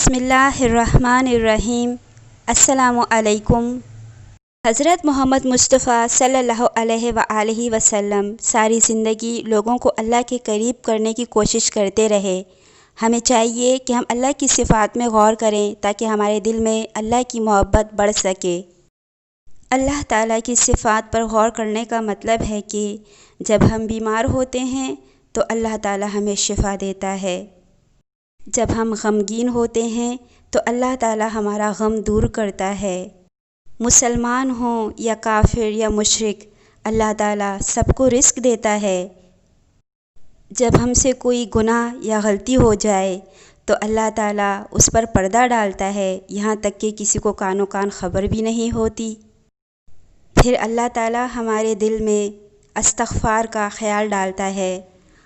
بسم اللہ الرحمن الرحیم۔ السلام علیکم۔ حضرت محمد مصطفیٰ صلی اللہ علیہ وآلہ وسلم ساری زندگی لوگوں کو اللہ کے قریب کرنے کی کوشش کرتے رہے۔ ہمیں چاہیے کہ ہم اللہ کی صفات میں غور کریں تاکہ ہمارے دل میں اللہ کی محبت بڑھ سکے۔ اللہ تعالیٰ کی صفات پر غور کرنے کا مطلب ہے کہ جب ہم بیمار ہوتے ہیں تو اللہ تعالیٰ ہمیں شفا دیتا ہے۔ جب ہم غمگین ہوتے ہیں تو اللہ تعالیٰ ہمارا غم دور کرتا ہے۔ مسلمان ہوں یا کافر یا مشرک، اللہ تعالیٰ سب کو رزق دیتا ہے۔ جب ہم سے کوئی گناہ یا غلطی ہو جائے تو اللہ تعالیٰ اس پر پردہ ڈالتا ہے، یہاں تک کہ کسی کو کانوں کان خبر بھی نہیں ہوتی۔ پھر اللہ تعالیٰ ہمارے دل میں استغفار کا خیال ڈالتا ہے۔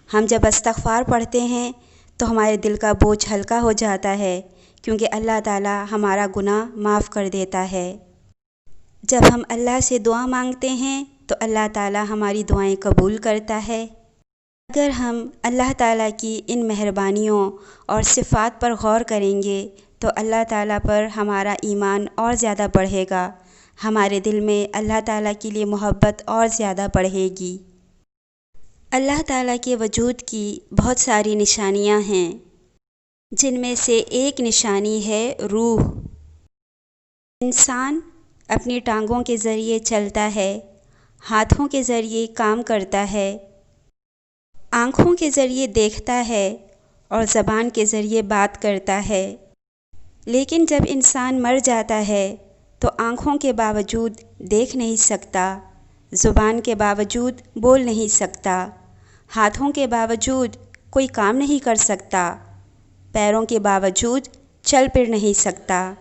ہم جب استغفار پڑھتے ہیں تو ہمارے دل کا بوجھ ہلکا ہو جاتا ہے، کیونکہ اللہ تعالیٰ ہمارا گناہ معاف کر دیتا ہے۔ جب ہم اللہ سے دعا مانگتے ہیں تو اللہ تعالیٰ ہماری دعائیں قبول کرتا ہے۔ اگر ہم اللہ تعالیٰ کی ان مہربانیوں اور صفات پر غور کریں گے تو اللہ تعالیٰ پر ہمارا ایمان اور زیادہ بڑھے گا، ہمارے دل میں اللہ تعالیٰ کے لیے محبت اور زیادہ بڑھے گی۔ اللہ تعالیٰ کے وجود کی بہت ساری نشانیاں ہیں، جن میں سے ایک نشانی ہے روح۔ انسان اپنی ٹانگوں کے ذریعے چلتا ہے، ہاتھوں کے ذریعے کام کرتا ہے، آنکھوں کے ذریعے دیکھتا ہے اور زبان کے ذریعے بات کرتا ہے۔ لیکن جب انسان مر جاتا ہے تو آنکھوں کے باوجود دیکھ نہیں سکتا، زبان کے باوجود بول نہیں سکتا، ہاتھوں کے باوجود کوئی کام نہیں کر سکتا، پیروں کے باوجود چل پھر نہیں سکتا،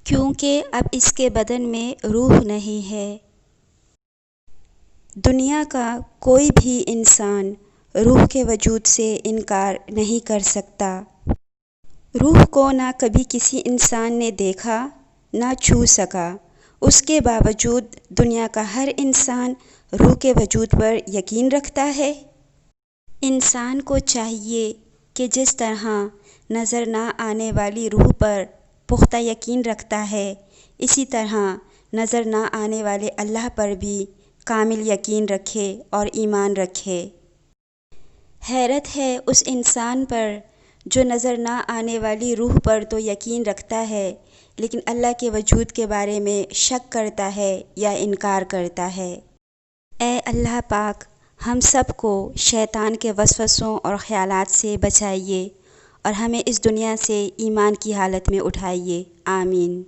کیونکہ اب اس کے بدن میں روح نہیں ہے۔ دنیا کا کوئی بھی انسان روح کے وجود سے انکار نہیں کر سکتا۔ روح کو نہ کبھی کسی انسان نے دیکھا نہ چھو سکا، اس کے باوجود دنیا کا ہر انسان روح کے وجود پر یقین رکھتا ہے۔ انسان کو چاہیے کہ جس طرح نظر نہ آنے والی روح پر پختہ یقین رکھتا ہے، اسی طرح نظر نہ آنے والے اللہ پر بھی کامل یقین رکھے اور ایمان رکھے۔ حیرت ہے اس انسان پر جو نظر نہ آنے والی روح پر تو یقین رکھتا ہے، لیکن اللہ کے وجود کے بارے میں شک کرتا ہے یا انکار کرتا ہے۔ اے اللہ پاک، ہم سب کو شیطان کے وسوسوں اور خیالات سے بچائیے اور ہمیں اس دنیا سے ایمان کی حالت میں اٹھائیے۔ آمین۔